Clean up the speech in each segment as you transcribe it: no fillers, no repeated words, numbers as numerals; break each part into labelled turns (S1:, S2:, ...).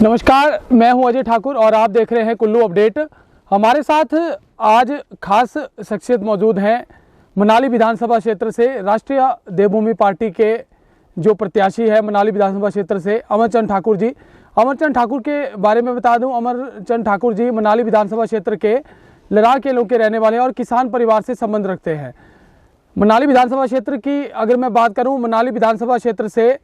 S1: नमस्कार, मैं हूं अजय ठाकुर और आप देख रहे हैं कुल्लू अपडेट। हमारे साथ आज खास शख्सियत मौजूद हैं। मनाली विधानसभा क्षेत्र से राष्ट्रीय देवभूमि पार्टी के जो प्रत्याशी है मनाली विधानसभा क्षेत्र से अमरचंद ठाकुर जी। अमरचंद ठाकुर के बारे में बता दूं, अमरचंद ठाकुर जी मनाली विधानसभा क्षेत्र के लरार केलों के रहने वाले हैं और किसान परिवार से संबंध रखते हैं। मनाली विधानसभा क्षेत्र की अगर मैं बात करूं, मनाली विधानसभा क्षेत्र से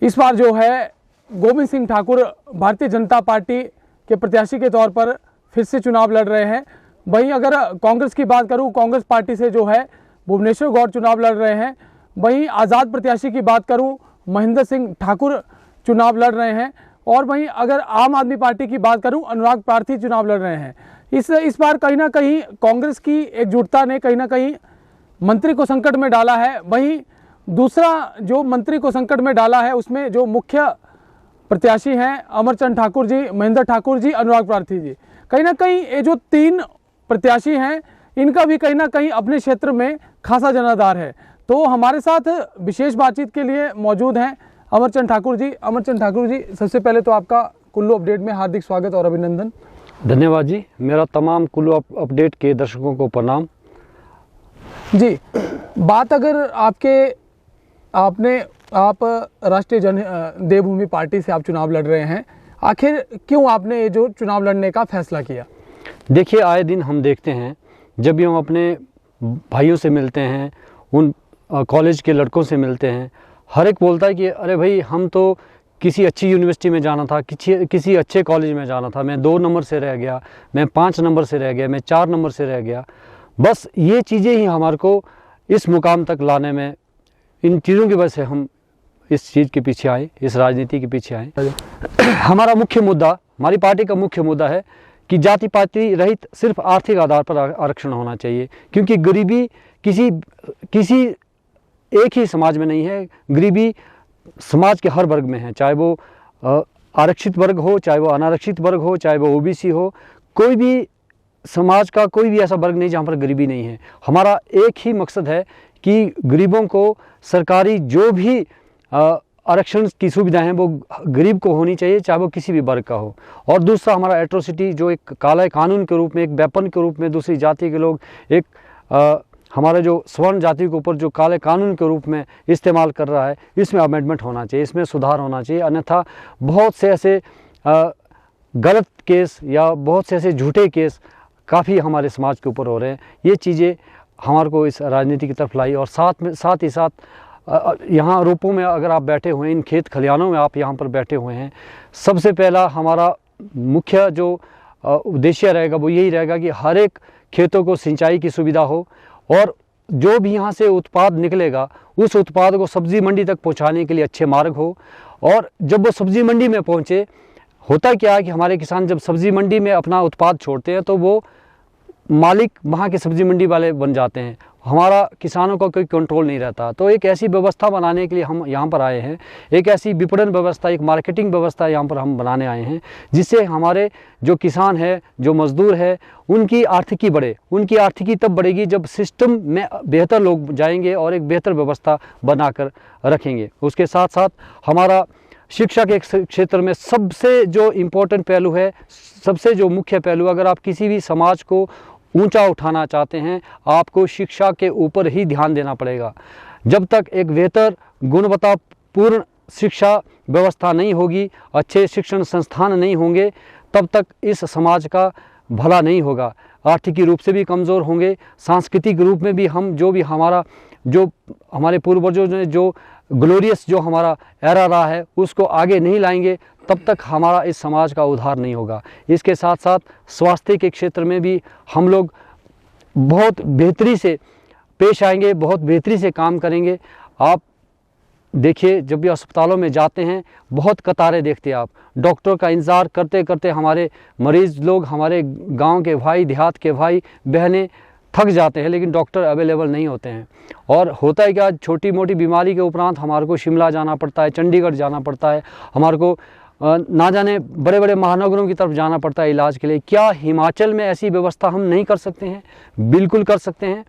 S1: इस बार जो है गोविंद सिंह ठाकुर भारतीय जनता पार्टी के प्रत्याशी के तौर पर फिर से चुनाव लड़ रहे हैं। वहीं अगर कांग्रेस की बात करूं, कांग्रेस पार्टी से जो है भुवनेश्वर गौड़ चुनाव लड़ रहे हैं। वहीं आज़ाद प्रत्याशी की बात करूं, महेंद्र सिंह ठाकुर चुनाव लड़ रहे हैं। और वहीं अगर आम आदमी पार्टी की बात करूं, अनुराग पार्थी चुनाव लड़ रहे हैं। इस बार कहीं ना कहीं कांग्रेस की एकजुटता ने कहीं ना कहीं मंत्री को संकट में डाला है। वहीं दूसरा जो मंत्री को संकट में डाला है उसमें जो मुख्य प्रत्याशी हैं अमरचंद ठाकुर जी, महेंद्र ठाकुर जी, अनुराग पार्थी जी, कहीं ना कहीं ये जो तीन प्रत्याशी हैं इनका भी कहीं ना कहीं अपने क्षेत्र में खासा जनाधार है। तो हमारे साथ विशेष बातचीत के लिए मौजूद हैं अमरचंद ठाकुर जी। अमरचंद ठाकुर जी, सबसे पहले तो आपका कुल्लू अपडेट में हार्दिक स्वागत और अभिनंदन।
S2: धन्यवाद जी। मेरा तमाम कुल्लू अपडेट के दर्शकों को प्रणाम
S1: जी। बात अगर आप राष्ट्रीय देवभूमि पार्टी से आप चुनाव लड़ रहे हैं, आखिर क्यों आपने ये जो चुनाव लड़ने का फैसला किया?
S2: देखिए, आए दिन हम देखते हैं, जब भी हम अपने भाइयों से मिलते हैं, उन कॉलेज के लड़कों से मिलते हैं, हर एक बोलता है कि अरे भाई, हम तो किसी अच्छी यूनिवर्सिटी में जाना था, किसी अच्छे कॉलेज में जाना था, मैं 2 नंबर से रह गया, मैं 5 नंबर से रह गया, मैं 4 नंबर से रह गया। बस ये चीज़ें ही हमारे को इस मुकाम तक लाने में, इन चीज़ों की वजह से हम इस चीज़ के पीछे आए, इस राजनीति के पीछे आए। हमारा मुख्य मुद्दा, हमारी पार्टी का मुख्य मुद्दा है कि जाति पाति रहित सिर्फ आर्थिक आधार पर आरक्षण होना चाहिए। क्योंकि गरीबी किसी एक ही समाज में नहीं है, गरीबी समाज के हर वर्ग में है, चाहे वो आरक्षित वर्ग हो, चाहे वो अनारक्षित वर्ग हो, चाहे वो ओबीसी हो। कोई भी समाज का कोई भी ऐसा वर्ग नहीं जहाँ पर गरीबी नहीं है। हमारा एक ही मकसद है कि गरीबों को सरकारी जो भी आरक्षण की सुविधाएं हैं वो गरीब को होनी चाहिए, चाहे वो किसी भी वर्ग का हो। और दूसरा, हमारा एट्रोसिटी जो एक काला कानून के रूप में, एक वेपन के रूप में दूसरी जाति के लोग एक हमारे जो स्वर्ण जाति के ऊपर जो काले कानून के रूप में इस्तेमाल कर रहा है, इसमें अमेंडमेंट होना चाहिए, इसमें सुधार होना चाहिए। अन्यथा बहुत से ऐसे गलत केस या बहुत से ऐसे झूठे केस काफ़ी हमारे समाज के ऊपर हो रहे हैं। ये चीज़ें हमारे को इस राजनीति की तरफ लाई। और साथ ही साथ यहाँ रूपों में अगर आप बैठे हुए हैं, इन खेत खलिहानों में आप यहाँ पर बैठे हुए हैं, सबसे पहला हमारा मुख्य जो उद्देश्य रहेगा वो यही रहेगा कि हर एक खेतों को सिंचाई की सुविधा हो और जो भी यहाँ से उत्पाद निकलेगा उस उत्पाद को सब्ज़ी मंडी तक पहुँचाने के लिए अच्छे मार्ग हो। और जब वो सब्ज़ी मंडी में पहुँचे, होता क्या है कि हमारे किसान जब सब्ज़ी मंडी में अपना उत्पाद छोड़ते हैं तो वो मालिक वहाँ के सब्ज़ी मंडी वाले बन जाते हैं, हमारा किसानों का कोई कंट्रोल नहीं रहता। तो एक ऐसी व्यवस्था बनाने के लिए हम यहाँ पर आए हैं, एक ऐसी विपणन व्यवस्था, एक मार्केटिंग व्यवस्था यहाँ पर हम बनाने आए हैं, जिससे हमारे जो किसान है, जो मज़दूर है, उनकी आर्थिकी बढ़े। उनकी आर्थिकी तब बढ़ेगी जब सिस्टम में बेहतर लोग जाएंगे और एक बेहतर व्यवस्था बनाकर रखेंगे। उसके साथ साथ हमारा शिक्षा के क्षेत्र में सबसे जो इम्पोर्टेंट पहलू है, सबसे जो मुख्य पहलू, अगर आप किसी भी समाज को ऊंचा उठाना चाहते हैं, आपको शिक्षा के ऊपर ही ध्यान देना पड़ेगा। जब तक एक बेहतर गुणवत्तापूर्ण शिक्षा व्यवस्था नहीं होगी, अच्छे शिक्षण संस्थान नहीं होंगे, तब तक इस समाज का भला नहीं होगा। आर्थिक रूप से भी कमज़ोर होंगे, सांस्कृतिक रूप में भी हम जो हमारे पूर्वजों ने जो ग्लोरियस जो हमारा एरा रहा है उसको आगे नहीं लाएंगे, तब तक हमारा इस समाज का उद्धार नहीं होगा। इसके साथ साथ स्वास्थ्य के क्षेत्र में भी हम लोग बहुत बेहतरी से पेश आएंगे, बहुत बेहतरी से काम करेंगे। आप देखिए, जब भी अस्पतालों में जाते हैं बहुत कतारें देखते हैं आप, डॉक्टर का इंतज़ार करते करते हमारे मरीज़ लोग, हमारे गांव के भाई, देहात के भाई बहनें थक जाते हैं, लेकिन डॉक्टर अवेलेबल नहीं होते हैं। और होता है क्या, छोटी मोटी बीमारी के उपरांत हमारे को शिमला जाना पड़ता है, चंडीगढ़ जाना पड़ता है, हमारे को ना जाने बड़े बड़े महानगरों की तरफ जाना पड़ता है इलाज के लिए। क्या हिमाचल में ऐसी व्यवस्था हम नहीं कर सकते हैं? बिल्कुल कर सकते हैं।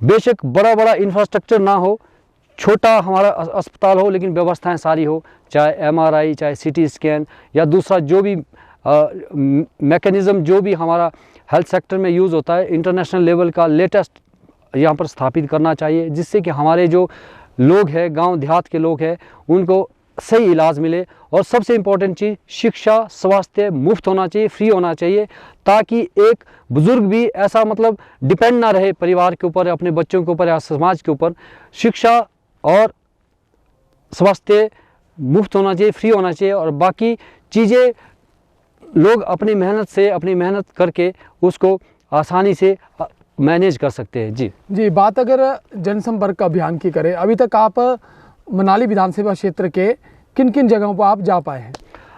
S2: बेशक बड़ा बड़ा इंफ्रास्ट्रक्चर ना हो, छोटा हमारा अस्पताल हो लेकिन व्यवस्थाएं सारी हो, चाहे एमआरआई, चाहे सीटी स्कैन या दूसरा जो भी मैकेनिज़्म जो भी हमारा हेल्थ सेक्टर में यूज़ होता है, इंटरनेशनल लेवल का लेटेस्ट यहाँ पर स्थापित करना चाहिए, जिससे कि हमारे जो लोग हैं, गांव देहात के लोग हैं, उनको सही इलाज मिले। और सबसे इम्पोर्टेंट चीज़, शिक्षा स्वास्थ्य मुफ्त होना चाहिए, फ्री होना चाहिए, ताकि एक बुज़ुर्ग भी ऐसा मतलब डिपेंड ना रहे परिवार के ऊपर, अपने बच्चों के ऊपर या समाज के ऊपर। शिक्षा और स्वास्थ्य मुफ्त होना चाहिए, फ्री होना चाहिए, और बाकी चीज़ें लोग अपनी मेहनत से, अपनी मेहनत करके उसको आसानी से मैनेज कर सकते हैं। जी,
S1: बात अगर जनसंपर्क अभियान की करें, अभी तक आप मनाली विधानसभा क्षेत्र के किन किन जगहों पर आप जा पाए हैं?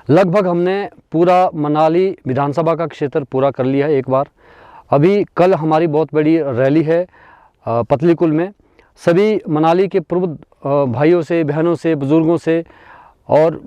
S2: लगभग हमने पूरा मनाली विधानसभा का क्षेत्र पूरा कर लिया है एक बार। अभी कल हमारी बहुत बड़ी रैली है पतलीकुल में। सभी मनाली के पूर्व भाइयों से, बहनों से, बुज़ुर्गों से और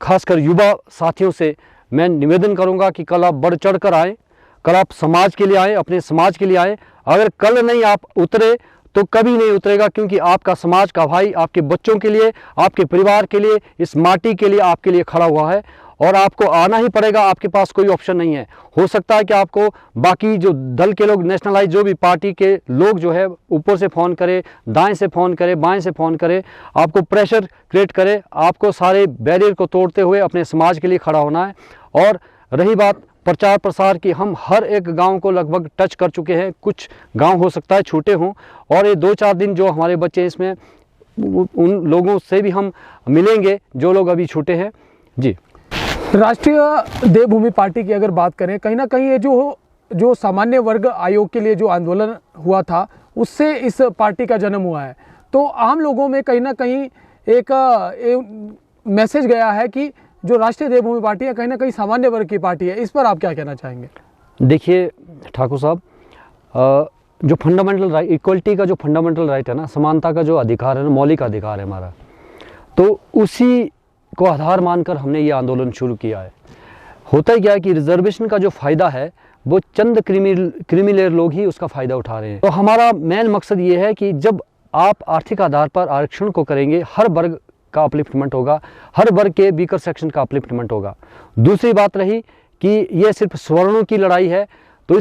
S2: ख़ासकर युवा साथियों से मैं निवेदन करूंगा कि कल आप बढ़ चढ़ कर आएँ, कल आप समाज के लिए आएँ, अपने समाज के लिए आएँ। अगर कल नहीं आप उतरे तो कभी नहीं उतरेगा, क्योंकि आपका समाज का भाई आपके बच्चों के लिए, आपके परिवार के लिए, इस माटी के लिए आपके लिए खड़ा हुआ है, और आपको आना ही पड़ेगा। आपके पास कोई ऑप्शन नहीं है। हो सकता है कि आपको बाकी जो दल के लोग, नेशनलाइज जो भी पार्टी के लोग जो है, ऊपर से फ़ोन करे, दाएं से फ़ोन करे, बाएं से फ़ोन करे, आपको प्रेशर क्रिएट करे। आपको सारे बैरियर को तोड़ते हुए अपने समाज के लिए खड़ा होना है। और रही बात प्रचार प्रसार की, हम हर एक गांव को लगभग टच कर चुके हैं। कुछ गांव हो सकता है छोटे हों, और ये 2-4 दिन जो हमारे बच्चे इसमें, उन लोगों से भी हम मिलेंगे जो लोग अभी छोटे हैं। जी,
S1: राष्ट्रीय देवभूमि पार्टी की अगर बात करें, कहीं ना कहीं ये जो सामान्य वर्ग आयोग के लिए जो आंदोलन हुआ था, उससे इस पार्टी का जन्म हुआ है। तो आम लोगों में कहीं ना कहीं एक मैसेज गया है कि जो राष्ट्रीय देवभूमि पार्टी है कहीं ना कहीं सामान्य वर्ग की पार्टी है। इस पर आप क्या कहना चाहेंगे?
S2: देखिए ठाकुर साहब, जो फंडामेंटल राइट, इक्वलिटी का जो फंडामेंटल राइट है ना, समानता का जो अधिकार है ना, मौलिक अधिकार है हमारा, तो उसी को आधार मानकर हमने ये आंदोलन शुरू किया है। होता ही क्या है कि रिजर्वेशन का जो फ़ायदा है वो चंद क्रीमी लोग ही उसका फ़ायदा उठा रहे हैं। तो हमारा मेन मकसद ये है कि जब आप आर्थिक आधार पर आरक्षण को करेंगे, हर वर्ग का अपलिफ्टमेंट होगा, हर वर्ग के वीकर सेक्शन का अपलिफ्टमेंट होगा। दूसरी बात रही कि ये सिर्फ स्वर्णों की लड़ाई है, तो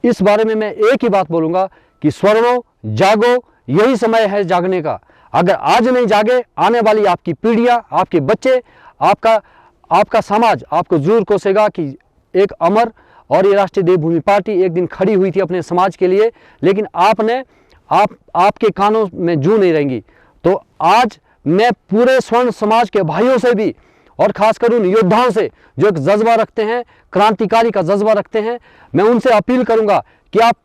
S2: इस बारे में मैं एक ही बात बोलूँगा कि स्वर्णों जागो, यही समय है जागने का। अगर आज नहीं जागे, आने वाली आपकी पीढ़ियाँ, आपके बच्चे, आपका समाज आपको जरूर कोसेगा कि एक अमर और ये राष्ट्रीय देवभूमि पार्टी एक दिन खड़ी हुई थी अपने समाज के लिए, लेकिन आपके कानों में जू नहीं रहेंगी। तो आज मैं पूरे स्वर्ण समाज के भाइयों से भी, और खासकर उन योद्धाओं से जो एक जज्बा रखते हैं, क्रांतिकारी का जज्बा रखते हैं, मैं उनसे अपील करूंगा कि आप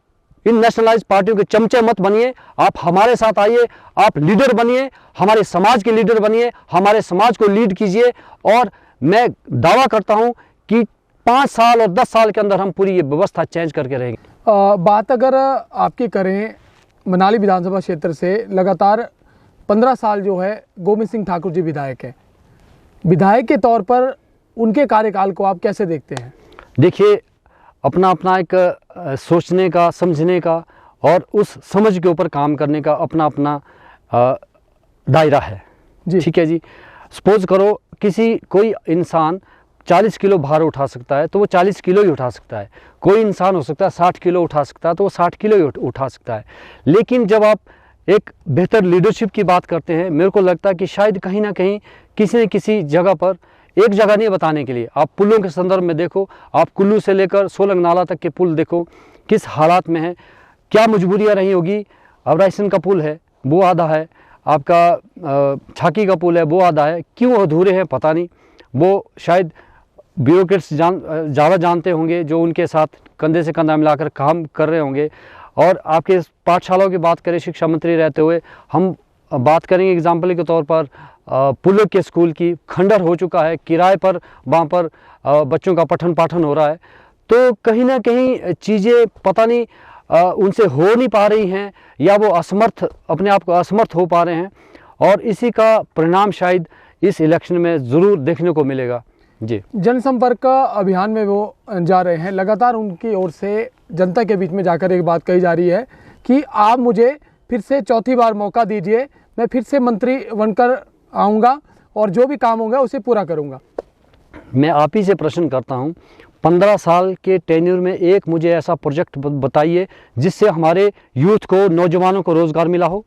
S2: इन नेशनलाइज पार्टियों के चमचे मत बनिए, आप हमारे साथ आइए, आप लीडर बनिए, हमारे समाज के लीडर बनिए, हमारे समाज को लीड कीजिए। और मैं दावा करता हूं कि 5 साल और 10 साल के अंदर हम पूरी ये व्यवस्था चेंज करके रहेंगे।
S1: बात अगर आपकी करें मनाली विधानसभा क्षेत्र से, लगातार 15 साल जो है गोविंद सिंह ठाकुर जी विधायक हैं। विधायक के तौर पर उनके कार्यकाल को आप कैसे देखते हैं?
S2: देखिए, अपना एक सोचने का, समझने का और उस समझ के ऊपर काम करने का अपना दायरा है। ठीक है जी। सपोज करो कोई इंसान 40 किलो भार उठा सकता है तो वो 40 किलो ही उठा सकता है। कोई इंसान हो सकता है 60 किलो उठा सकता है तो वो 60 किलो ही उठा सकता है। लेकिन जब आप एक बेहतर लीडरशिप की बात करते हैं, मेरे को लगता है कि शायद कहीं ना कहीं किसी न किसी जगह पर, एक जगह नहीं बताने के लिए, आप पुलों के संदर्भ में देखो, आप कुल्लू से लेकर सोलंग नाला तक के पुल देखो किस हालात में है, क्या मजबूरियां रही होगी। अब रायसन का पुल है वो आधा है, आपका छाकी का पुल है वो आधा है, क्यों अधूरे हैं पता नहीं। वो शायद ब्यूरोक्रेट्स ज़्यादा जानते होंगे जो उनके साथ कंधे से कंधा मिलाकर काम कर रहे होंगे। और आपके पाठशालाओं की बात करें, शिक्षा मंत्री रहते हुए हम बात करेंगे एग्जाम्पल के तौर पर पुलों के स्कूल की, खंडर हो चुका है, किराए पर वहाँ पर बच्चों का पठन पाठन हो रहा है। तो कहीं ना कहीं चीज़ें पता नहीं उनसे हो नहीं पा रही हैं, या वो अपने आप को असमर्थ हो पा रहे हैं, और इसी का परिणाम शायद इस इलेक्शन में ज़रूर देखने को मिलेगा। जी,
S1: जनसंपर्क अभियान में वो जा रहे हैं, लगातार उनकी ओर से जनता के बीच में जाकर एक बात कही जा रही है कि आप मुझे फिर से चौथी बार मौका दीजिए, मैं फिर से मंत्री बनकर आऊँगा और जो भी काम होगा उसे पूरा करूँगा।
S2: मैं आप ही से प्रश्न करता हूँ, 15 साल के टेन्यूर में एक मुझे ऐसा प्रोजेक्ट बताइए जिससे हमारे यूथ को, नौजवानों को रोज़गार मिला हो।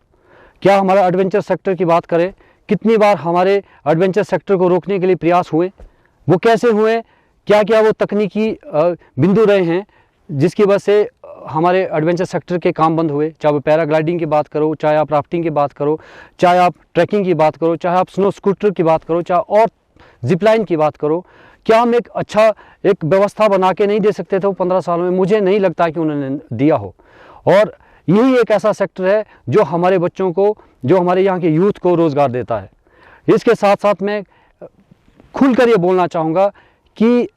S2: क्या हमारा एडवेंचर सेक्टर की बात करें, कितनी बार हमारे एडवेंचर सेक्टर को रोकने के लिए प्रयास हुए, वो कैसे हुए, क्या क्या वो तकनीकी बिंदु रहे हैं जिसकी वजह से हमारे एडवेंचर सेक्टर के काम बंद हुए। चाहे वो पैराग्लाइडिंग की बात करो, चाहे आप राफ्टिंग की बात करो, चाहे आप ट्रैकिंग की बात करो, चाहे आप स्नो स्कूटर की बात करो, चाहे और जिपलाइन की बात करो। क्या हम एक व्यवस्था बना के नहीं दे सकते थे वो 15 सालों में? मुझे नहीं लगता कि उन्होंने दिया हो। और यही एक ऐसा सेक्टर है जो हमारे बच्चों को, जो हमारे यहाँ के यूथ को रोज़गार देता है। इसके साथ साथ मैं खुलकर ये बोलना चाहूँगा कि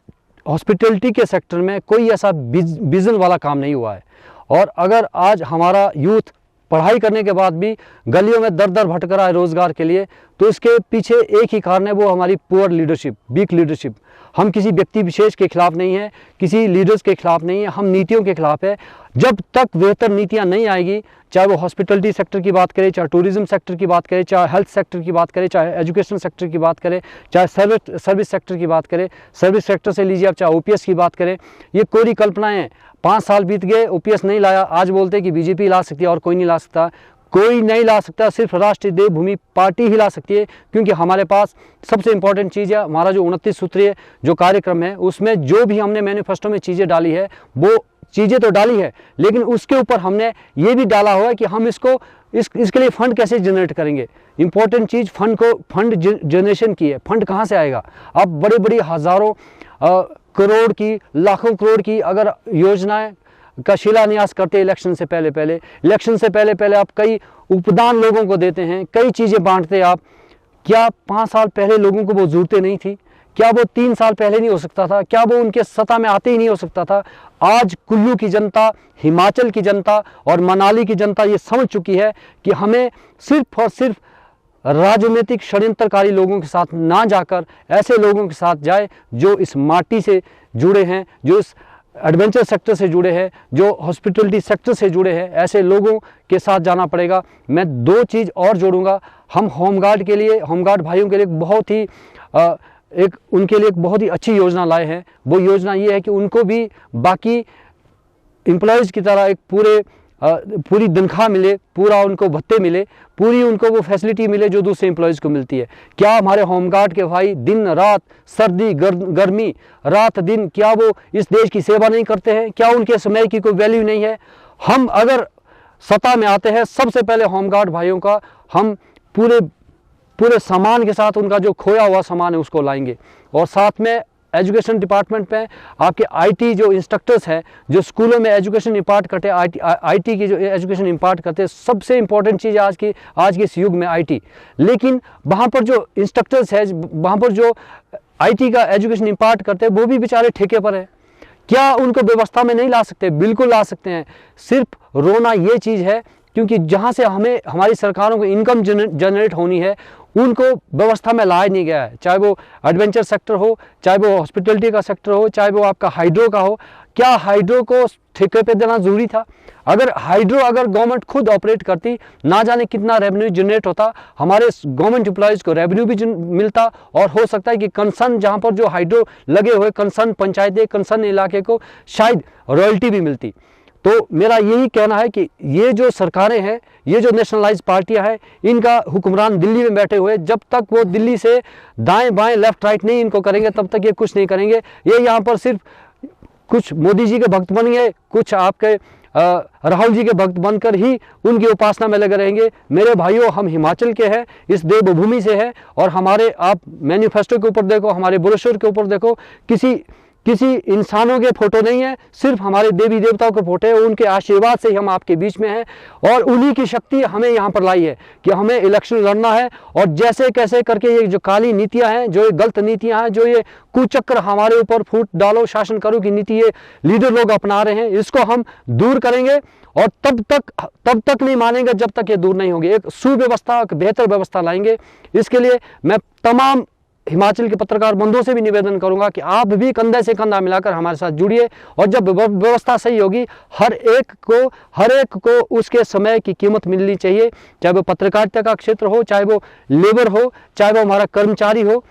S2: हॉस्पिटैलिटी के सेक्टर में कोई ऐसा विज़न वाला काम नहीं हुआ है। और अगर आज हमारा यूथ पढ़ाई करने के बाद भी गलियों में दर दर भटक रहा है रोज़गार के लिए, तो इसके पीछे एक ही कारण है, वो हमारी पुअर लीडरशिप, वीक लीडरशिप। हम किसी व्यक्ति विशेष के खिलाफ नहीं है, किसी लीडर्स के खिलाफ नहीं है, हम नीतियों के खिलाफ है। जब तक बेहतर नीतियां नहीं आएगी, चाहे वो हॉस्पिटैलिटी सेक्टर की बात करें, चाहे टूरिज्म सेक्टर की बात करें, चाहे हेल्थ सेक्टर की बात करें, चाहे एजुकेशन सेक्टर की बात करें, चाहे सर्विस सेक्टर की बात करें, सर्विस सेक्टर से लीजिए आप, चाहे ओपीएस की बात करें, ये कोरी कल्पनाएं हैं। 5 साल बीत गए, ओपीएस नहीं लाया, आज बोलते हैं कि बीजेपी ला सकती है और कोई नहीं ला सकता। कोई नहीं ला सकता, सिर्फ राष्ट्रीय देवभूमि पार्टी ही ला सकती है, क्योंकि हमारे पास सबसे इंपॉर्टेंट चीज़ है हमारा जो 29 सूत्रीय जो कार्यक्रम है, उसमें जो भी हमने मैनिफेस्टो में चीज़ें डाली है, वो चीज़ें तो डाली है, लेकिन उसके ऊपर हमने ये भी डाला हुआ है कि हम इसके लिए फंड कैसे जनरेट करेंगे। इंपॉर्टेंट चीज़ फंड जनरेशन की है। फंड कहाँ से आएगा? अब बड़ी बड़ी हज़ारों करोड़ की, लाखों करोड़ की अगर योजनाएं का शिलान्यास करते इलेक्शन से पहले आप कई उपदान लोगों को देते हैं, कई चीज़ें बांटते आप। क्या 5 साल पहले लोगों को वो ज़रूरतें नहीं थी? क्या वो 3 साल पहले नहीं हो सकता था? क्या वो उनके सत्ता में आते ही नहीं हो सकता था? आज कुल्लू की जनता, हिमाचल की जनता और मनाली की जनता ये समझ चुकी है कि हमें सिर्फ और सिर्फ राजनीतिक षड्यंत्रकारी लोगों के साथ ना जाकर ऐसे लोगों के साथ जाए जो इस माटी से जुड़े हैं, जो इस एडवेंचर सेक्टर से जुड़े हैं, जो हॉस्पिटैलिटी सेक्टर से जुड़े हैं, ऐसे लोगों के साथ जाना पड़ेगा। मैं 2 चीज़ और जोड़ूंगा। हम होमगार्ड भाइयों के लिए उनके लिए एक बहुत ही अच्छी योजना लाए हैं। वो योजना ये है कि उनको भी बाकी एम्प्लॉयज़ की तरह एक पूरी तनख्वाह मिले, पूरा उनको भत्ते मिले, पूरी उनको वो फैसिलिटी मिले जो दूसरे एम्प्लॉयज़ को मिलती है। क्या हमारे होमगार्ड के भाई दिन रात, सर्दी गर्मी, रात दिन, क्या वो इस देश की सेवा नहीं करते हैं? क्या उनके समय की कोई वैल्यू नहीं है? हम अगर सत्ता में आते हैं, सबसे पहले होमगार्ड भाइयों का हम पूरे सामान के साथ उनका जो खोया हुआ सामान है उसको लाएंगे। और साथ में एजुकेशन डिपार्टमेंट में आपके आईटी जो इंस्ट्रक्टर्स हैं, जो स्कूलों में एजुकेशन इम्पार्ट करते हैं, आईटी की जो एजुकेशन इम्पार्ट करते हैं, सबसे इंपॉर्टेंट चीज़ है आज के इस युग में आईटी। लेकिन वहाँ पर जो इंस्ट्रक्टर्स हैं, वहाँ पर जो आईटी का एजुकेशन इम्पार्ट करते हैं, वो भी बेचारे ठेके पर है। क्या उनको व्यवस्था में नहीं ला सकते? बिल्कुल ला सकते हैं। सिर्फ रोना ये चीज़ है क्योंकि जहाँ से हमारी सरकारों को इनकम जनरेट होनी है, उनको व्यवस्था में लाया नहीं गया है। चाहे वो एडवेंचर सेक्टर हो, चाहे वो हॉस्पिटैलिटी का सेक्टर हो, चाहे वो आपका हाइड्रो का हो। क्या हाइड्रो को ठेके पे देना ज़रूरी था? अगर गवर्नमेंट खुद ऑपरेट करती, ना जाने कितना रेवेन्यू जनरेट होता, हमारे गवर्नमेंट एम्प्लॉयज़ को रेवेन्यू भी मिलता, और हो सकता है कि कंसर्न जहाँ पर जो हाइड्रो लगे हुए कंसर्न पंचायतें, कंसर्न इलाके को शायद रॉयल्टी भी मिलती। तो मेरा यही कहना है कि ये जो सरकारें हैं, ये जो नेशनलाइज पार्टियां हैं, इनका हुक्मरान दिल्ली में बैठे हुए, जब तक वो दिल्ली से दाएं बाएं लेफ्ट राइट नहीं इनको करेंगे, तब तक ये कुछ नहीं करेंगे। ये यहाँ पर सिर्फ कुछ मोदी जी के भक्त बन गए, कुछ आपके राहुल जी के भक्त बनकर ही उनकी उपासना में लगे रहेंगे। मेरे भाइयों, हम हिमाचल के हैं, इस देवभूमि से हैं, और हमारे आप मैनिफेस्टो के ऊपर देखो, हमारे ब्रोशर के ऊपर देखो, किसी इंसानों के फोटो नहीं है, सिर्फ हमारे देवी देवताओं के फोटो है। उनके आशीर्वाद से ही हम आपके बीच में हैं, और उन्हीं की शक्ति हमें यहाँ पर लाई है कि हमें इलेक्शन लड़ना है। और जैसे कैसे करके ये जो काली नीतियाँ हैं, जो ये गलत नीतियाँ हैं, जो ये कुचक्र हमारे ऊपर फूट डालो शासन करो की नीति ये लीडर लोग अपना रहे हैं, इसको हम दूर करेंगे। और तब तक नहीं मानेंगे जब तक ये दूर नहीं होंगे। एक सुव्यवस्था, एक बेहतर व्यवस्था लाएंगे। इसके लिए मैं तमाम हिमाचल के पत्रकार बंधुओं से भी निवेदन करूंगा कि आप भी कंधे से कंधा मिलाकर हमारे साथ जुड़िए, और जब व्यवस्था सही होगी हर एक को उसके समय की कीमत मिलनी चाहिए, चाहे वो पत्रकारिता का क्षेत्र हो, चाहे वो लेबर हो, चाहे वो हमारा कर्मचारी हो,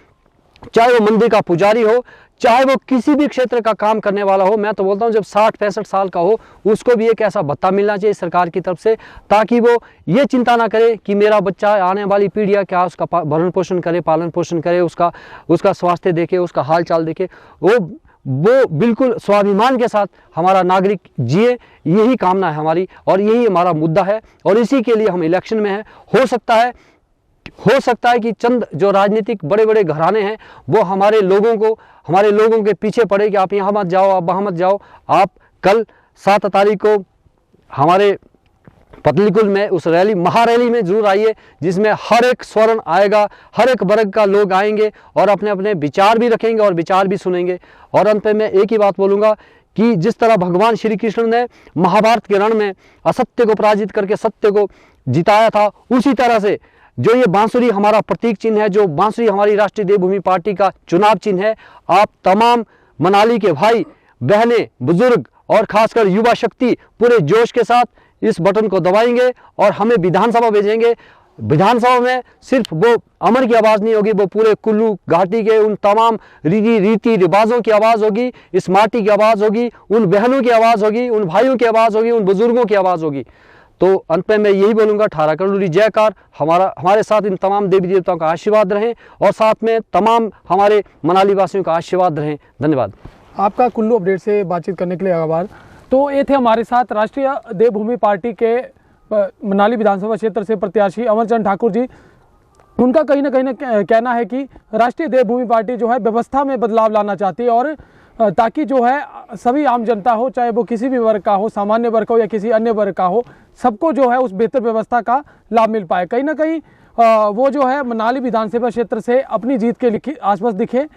S2: चाहे वो मंदिर का पुजारी हो, चाहे वो किसी भी क्षेत्र का काम करने वाला हो। मैं तो बोलता हूं जब 60-65 साल का हो उसको भी एक ऐसा भत्ता मिलना चाहिए सरकार की तरफ से, ताकि वो ये चिंता ना करे कि मेरा बच्चा आने वाली पीढ़ियां क्या उसका भरण पोषण करे, पालन पोषण करे, उसका स्वास्थ्य देखे, उसका हाल चाल देखे, वो बिल्कुल स्वाभिमान के साथ हमारा नागरिक जिए। यही कामना है हमारी और यही हमारा मुद्दा है, और इसी के लिए हम इलेक्शन में हैं। हो सकता है कि चंद जो राजनीतिक बड़े बड़े घराने हैं वो हमारे लोगों के पीछे पड़े कि आप यहाँ मत जाओ, आप वहाँ मत जाओ। आप कल 7 तारीख को हमारे पतलीकुल में उस महारैली में जरूर आइए, जिसमें हर एक स्वर्ण आएगा, हर एक वर्ग का लोग आएंगे और अपने अपने विचार भी रखेंगे और विचार भी सुनेंगे। और अंत में मैं एक ही बात बोलूँगा कि जिस तरह भगवान श्री कृष्ण ने महाभारत के रण में असत्य को पराजित करके सत्य को जिताया था, उसी तरह से जो ये बांसुरी हमारा प्रतीक चिन्ह है, जो बांसुरी हमारी राष्ट्रीय देवभूमि पार्टी का चुनाव चिन्ह है, आप तमाम मनाली के भाई बहनें, बुजुर्ग और खासकर युवा शक्ति पूरे जोश के साथ इस बटन को दबाएंगे और हमें विधानसभा भेजेंगे। विधानसभा में सिर्फ वो अमर की आवाज़ नहीं होगी, वो पूरे कुल्लू घाटी के उन तमाम रीति रिवाजों की आवाज़ होगी, इस माटी की आवाज़ होगी, उन बहनों की आवाज़ होगी, उन भाइयों की आवाज़ होगी, उन बुजुर्गों की आवाज़ होगी। तो अंत में मैं यही बोलूँगा, 18 करोड़ जयकार। हमारे साथ इन तमाम देवी देवताओं का आशीर्वाद रहे और साथ में तमाम हमारे मनाली वासियों का आशीर्वाद रहे। धन्यवाद।
S1: आपका कुल्लू अपडेट से बातचीत करने के लिए आभार। तो ये थे हमारे साथ राष्ट्रीय देवभूमि पार्टी के मनाली विधानसभा क्षेत्र से प्रत्याशी अमरचंद ठाकुर जी। उनका कहीं ना कहीं कहना है कि राष्ट्रीय देवभूमि पार्टी जो है व्यवस्था में बदलाव लाना चाहती है, और ताकि जो है सभी आम जनता हो, चाहे वो किसी भी वर्ग का हो, सामान्य वर्ग हो या किसी अन्य वर्ग का हो, सबको जो है उस बेहतर व्यवस्था का लाभ मिल पाए। कहीं ना कहीं वो जो है मनाली विधानसभा क्षेत्र से अपनी जीत के आसपास दिखे।